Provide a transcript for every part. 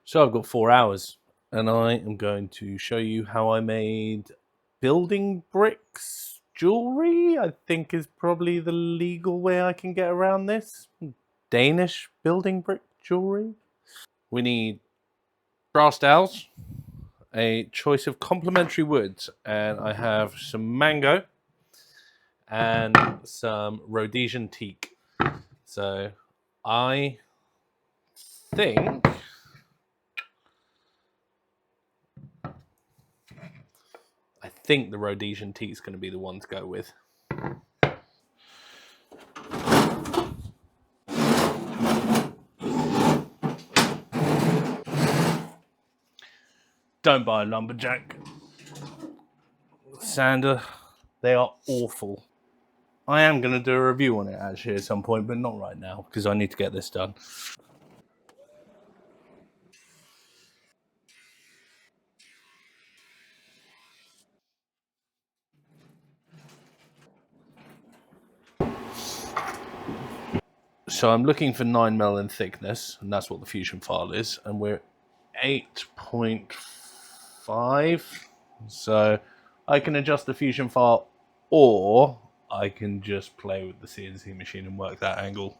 So I've got 4 hours, and I am going to show you how I made building bricks jewelry. I think is probably the legal way I can get around this. Danish building brick jewelry. We need brass dowels, a choice of complementary woods, and I have some mango and some Rhodesian teak. So I think the Rhodesian teak is going to be the one to go with. Don't buy a lumberjack sander. They are awful. I am going to do a review on it actually at some point, but not right now because I need to get this done. So I'm looking for 9mm in thickness, and that's what the fusion file is, and we're 8.5. So I can adjust the fusion file, or I can just play with the CNC machine and work that angle.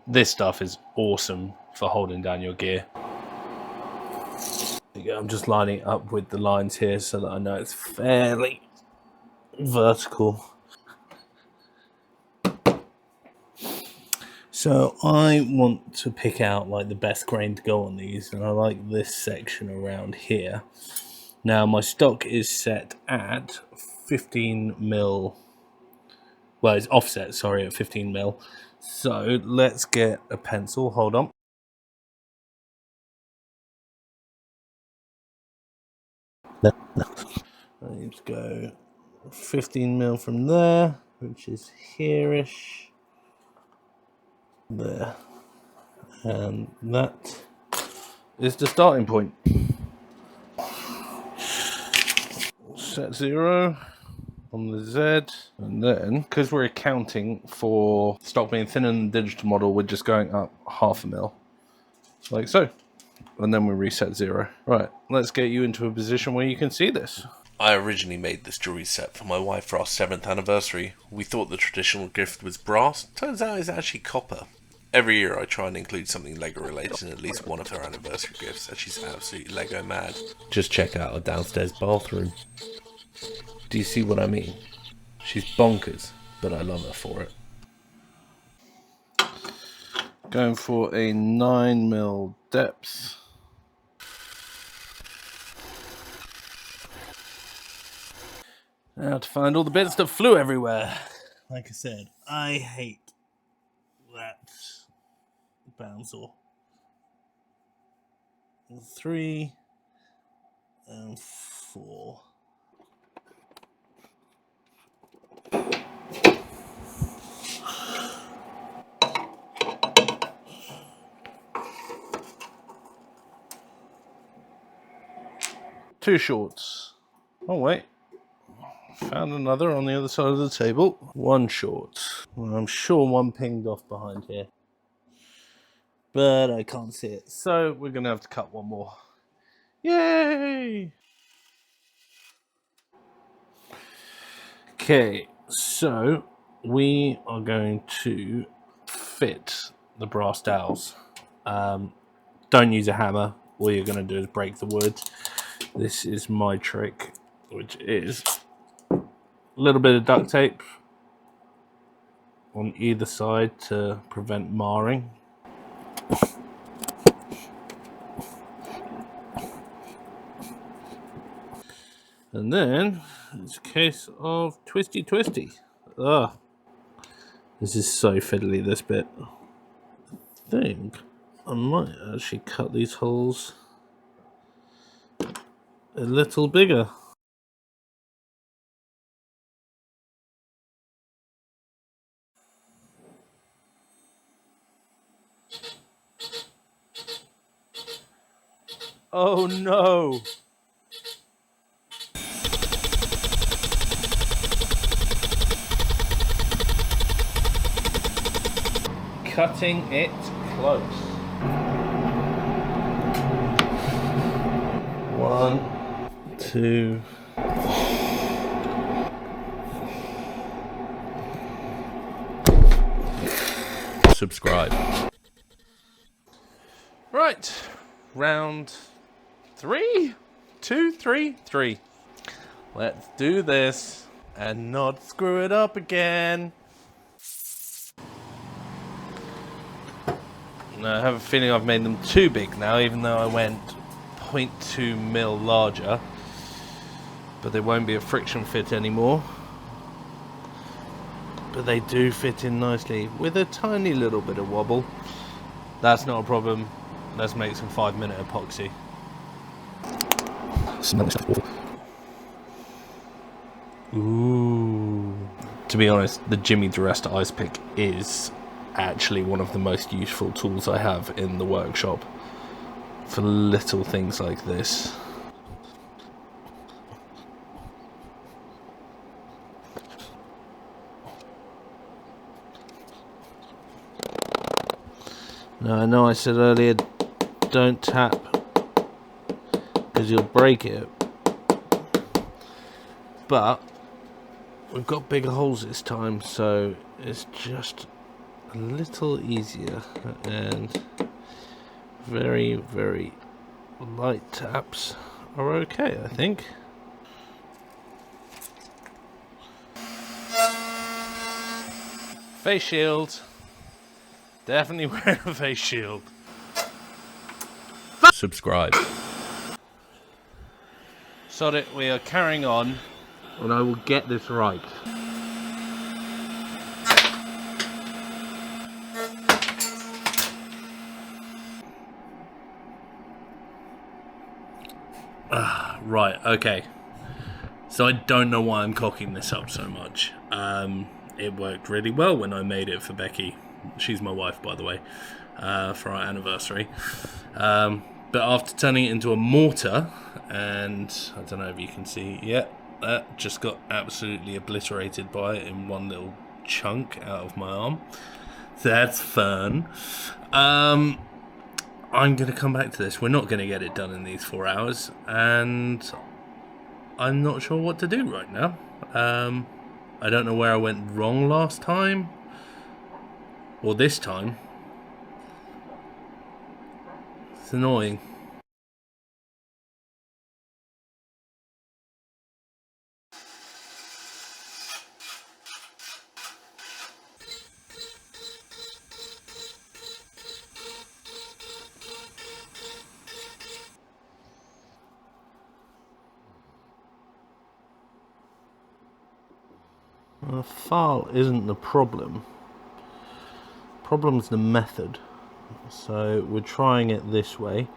This stuff is awesome for holding down your gear. I'm just lining it up with the lines here so that I know it's fairly vertical. So I want to pick out like the best grain to go on these, and I like this section around here. Now my stock is set at 15mm. Well, it's offset, sorry, at 15mm. So let's get a pencil. Hold on. I need to go 15mm from there, which is here-ish. There. And that is the starting point. Set 0 on the Z, and then because we're accounting for stock being thinner than the digital model, we're just going up 0.5 mil, like so, and then we reset 0. Right, let's get you into a position where you can see this. I originally made this jewellery set for my wife for our 7th anniversary. We thought the traditional gift was brass, turns out it's actually copper. Every year I try and include something LEGO related in at least one of her anniversary gifts, and she's absolutely LEGO mad. Just check out our downstairs bathroom. Do you see what I mean? She's bonkers, but I love her for it. Going for a 9mm depth. Now to find all the bits that flew everywhere. Like I said, I hate that bandsaw. 3 and 4. Two shorts. Oh wait, found another on the other side of the table. One short. Well, I'm sure one pinged off behind here, but I can't see it, so we're gonna have to cut one more. Yay! Okay, so we are going to fit the brass dowels. Don't use a hammer. All you're going to do is break the wood. This is my trick, which is a little bit of duct tape on either side to prevent marring. And then it's a case of twisty. Ugh. This is so fiddly, this bit. I think I might actually cut these holes a little bigger. Oh no! cutting it close. 1, 2. Subscribe. Right, round 3, 2, 3, 3. Let's do this and not screw it up again. Now, I have a feeling I've made them too big now, even though I went 0.2 mil larger. But they won't be a friction fit anymore. But they do fit in nicely with a tiny little bit of wobble. That's not a problem. Let's make some 5-minute epoxy. Smell this stuff. Ooh. To be honest, the Jimmy DeResta ice pick is actually one of the most useful tools I have in the workshop for little things like this. Now, I know I said earlier, don't tap because you'll break it, but we've got bigger holes this time, so it's just a little easier, and very, very light taps are okay, I think. Face shield. Definitely wearing a face shield. Subscribe. Sod it, we are carrying on, and I will get this right. Right, okay. So I don't know why I'm cocking this up so much. It worked really well when I made it for Becky. She's my wife, by the way, for our anniversary. But after turning it into a mortar, and I don't know if you can see, yeah, that just got absolutely obliterated by it in one little chunk out of my arm. That's fun. I'm going to come back to this. We're not going to get it done in these 4 hours, and I'm not sure what to do right now. I don't know where I went wrong last time, or this time. It's annoying. The file isn't the problem. Problem's the method. So we're trying it this way,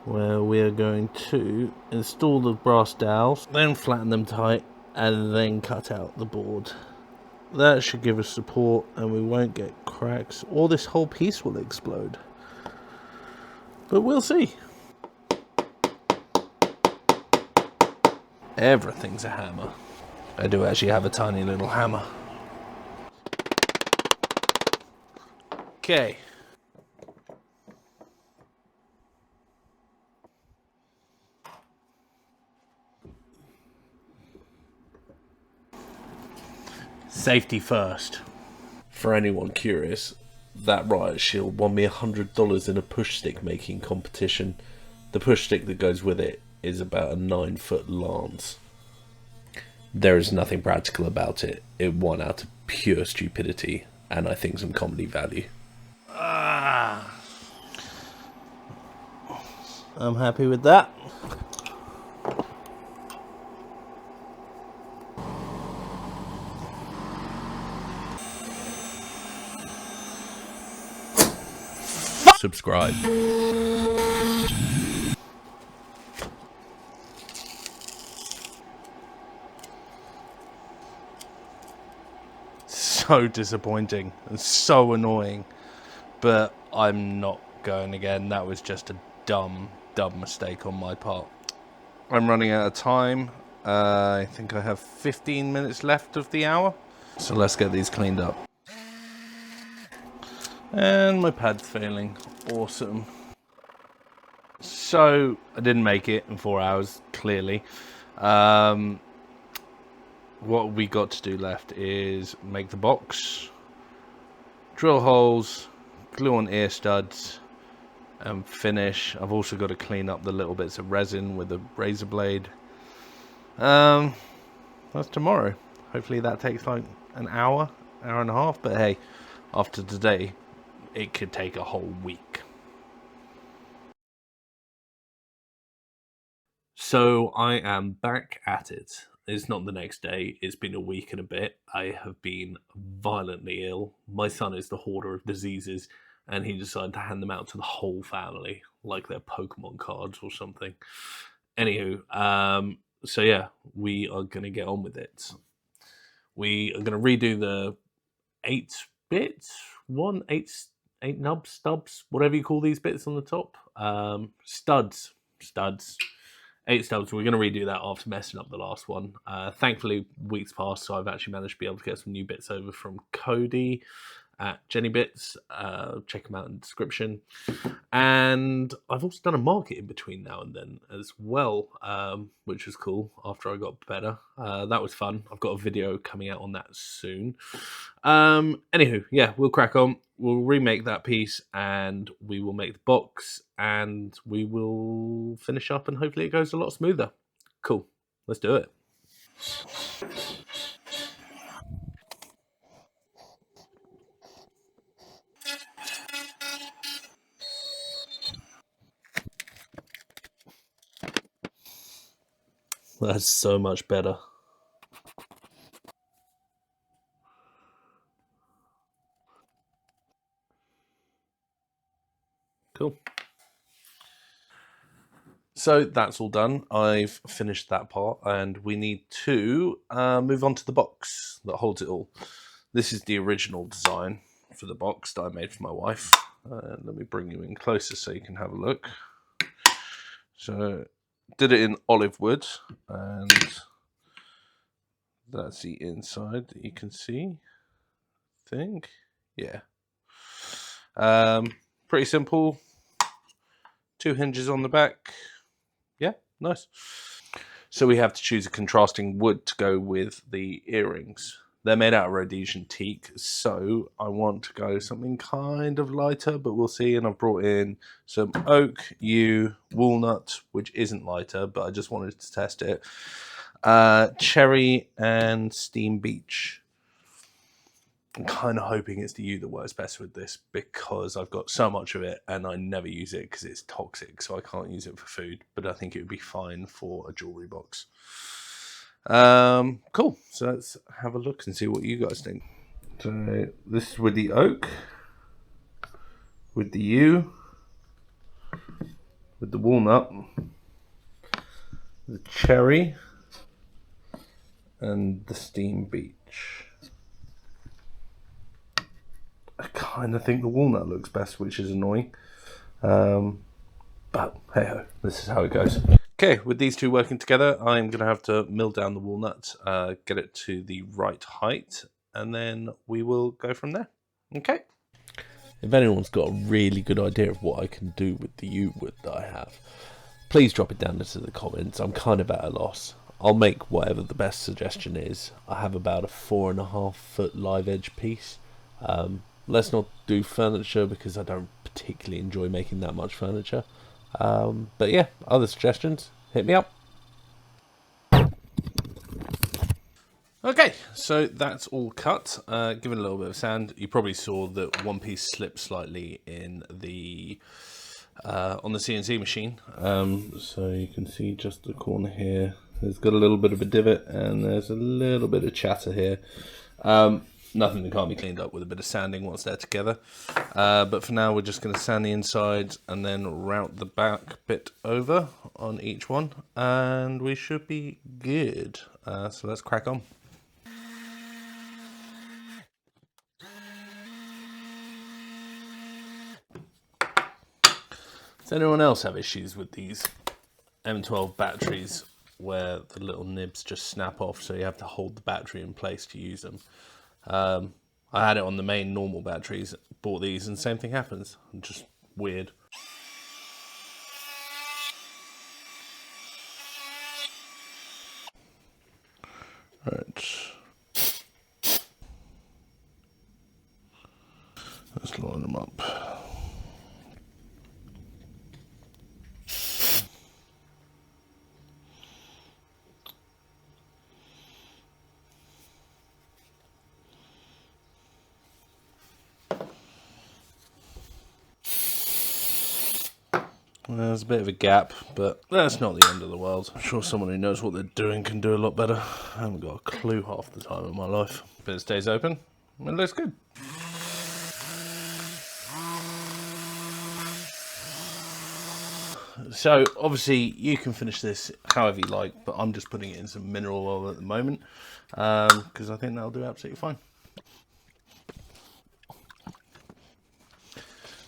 where we are going to install the brass dowels, then flatten them tight, and then cut out the board. That should give us support, and we won't get cracks, or this whole piece will explode. But we'll see. Everything's a hammer. I do actually have a tiny little hammer. Okay. Safety first. For anyone curious, that riot shield won me $100 in a push stick making competition. The push stick that goes with it is about a 9-foot lance. There is nothing practical about it. It won out of pure stupidity and I think some comedy value. I'm happy with that. Subscribe. So disappointing and so annoying, but I'm not going again. That was just a dumb mistake on my part. I'm running out of time. I think I have 15 minutes left of the hour, so let's get these cleaned up. And my pad's failing. Awesome. So I didn't make it in 4 hours, clearly. What we got to do left is make the box, drill holes, glue on ear studs, and finish. I've also got to clean up the little bits of resin with a razor blade. That's tomorrow. Hopefully that takes like an hour and a half, but hey, after today it could take a whole week. So I am back at it. It's not the next day, it's been a week and a bit. I have been violently ill. My son is the hoarder of diseases, and he decided to hand them out to the whole family, like they're Pokemon cards or something. Anywho, so yeah, we are going to get on with it. We are going to redo the 8 bits, eight nubs, stubs, whatever you call these bits on the top. Studs, 8 stubs. We're going to redo that after messing up the last one. Thankfully, weeks passed, so I've actually managed to be able to get some new bits over from Cody at Jenny Bits. Check them out in the description. And I've also done a market in between now and then as well, which was cool after I got better. That was fun. I've got a video coming out on that soon. Anywho, yeah, we'll crack on. We'll remake that piece and we will make the box and we will finish up and hopefully it goes a lot smoother. Cool. Let's do it. That's so much better. Cool. So that's all done. I've finished that part and we need to move on to the box that holds it all. This is the original design for the box that I made for my wife. Let me bring you in closer so you can have a look. So did it in olive wood and that's the inside that you can see. I think. Yeah. Pretty simple. 2 hinges on the back. Yeah, nice. So we have to choose a contrasting wood to go with the earrings. They're made out of Rhodesian teak, so I want to go something kind of lighter, but we'll see. And I've brought in some oak, yew, walnut, which isn't lighter, but I just wanted to test it. Cherry and steam beech. I'm kind of hoping it's the yew that works best with this because I've got so much of it and I never use it because it's toxic, so I can't use it for food, but I think it would be fine for a jewellery box. Cool. So let's have a look and see what you guys think. So this is with the oak, with the yew, with the walnut, the cherry, and the steam beech. I kind of think the walnut looks best, which is annoying. But hey ho, this is how it goes. Okay, with these two working together, I'm going to have to mill down the walnut, get it to the right height, and then we will go from there. Okay. If anyone's got a really good idea of what I can do with the yew wood that I have, please drop it down into the comments. I'm kind of at a loss. I'll make whatever the best suggestion is. I have about a 4.5 foot live edge piece. Let's not do furniture because I don't particularly enjoy making that much furniture. But yeah, other suggestions, hit me up. Okay, so that's all cut. Give it a little bit of sand. You probably saw that one piece slipped slightly in the on the CNC machine. So you can see just the corner here. There's got a little bit of a divot and there's a little bit of chatter here. Nothing that can't be cleaned up with a bit of sanding once they're together. But for now, we're just going to sand the inside and then route the back bit over on each one. And we should be good. So let's crack on. Does anyone else have issues with these M12 batteries where the little nibs just snap off, so you have to hold the battery in place to use them? I had it on the main normal batteries, bought these, and same thing happens. Just weird. Right. Let's line them up. There's a bit of a gap, but that's not the end of the world. I'm sure someone who knows what they're doing can do a lot better. I haven't got a clue half the time of my life. But it stays open. It looks good. So obviously you can finish this however you like, but I'm just putting it in some mineral oil at the moment because I think that'll do absolutely fine.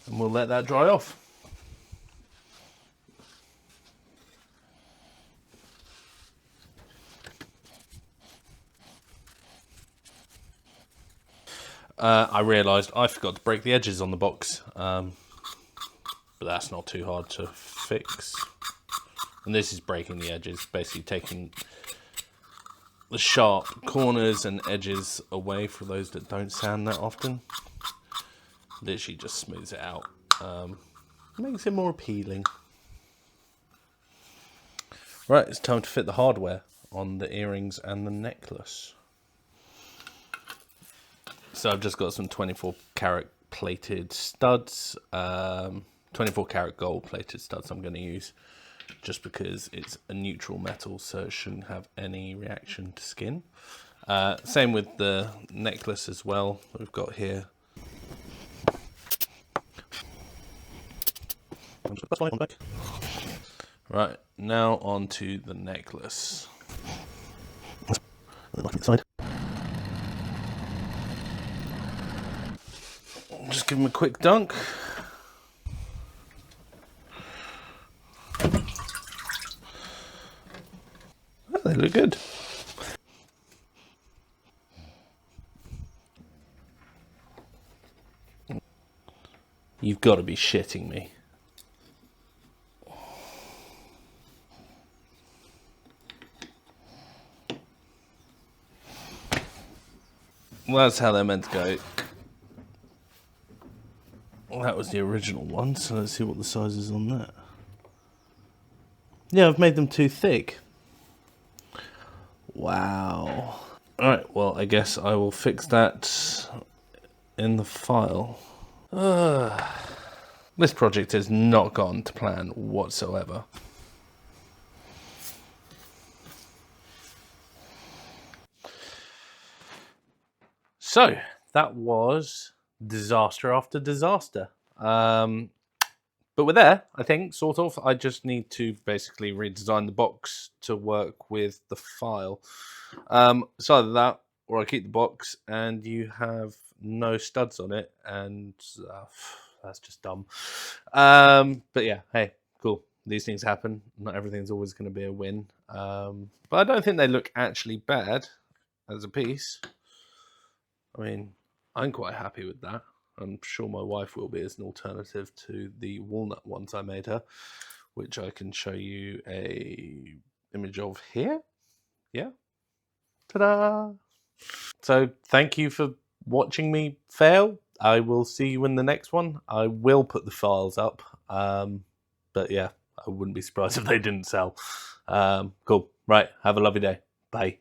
And we'll let that dry off. I realised I forgot to break the edges on the box, but that's not too hard to fix. And this is breaking the edges, basically taking the sharp corners and edges away for those that don't sand that often. Literally just smooths it out, makes it more appealing. Right, it's time to fit the hardware on the earrings and the necklace. So I've just got some 24 karat plated studs, 24 karat gold plated studs I'm going to use, just because it's a neutral metal, so it shouldn't have any reaction to skin. Same with the necklace as well, we've got here. Right, now on to the necklace. Just give them a quick dunk. Oh, they look good. You've got to be shitting me. Well, that's how they're meant to go. Well, that was the original one, so let's see what the size is on that. Yeah, I've made them too thick. Wow. Alright, well, I guess I will fix that in the file. This project has not gone to plan whatsoever. So, that was disaster after disaster. But we're there, I think, sort of. I just need to basically redesign the box to work with the file. So either that, or I keep the box and you have no studs on it, and that's just dumb. But yeah, hey, cool. These things happen. Not everything's always going to be a win. But I don't think they look actually bad as a piece. I mean, I'm quite happy with that. I'm sure my wife will be, as an alternative to the walnut ones I made her, which I can show you a image of here. Yeah. Ta-da! So thank you for watching me fail. I will see you in the next one. I will put the files up. But yeah, I wouldn't be surprised if they didn't sell. Cool. Right. Have a lovely day. Bye.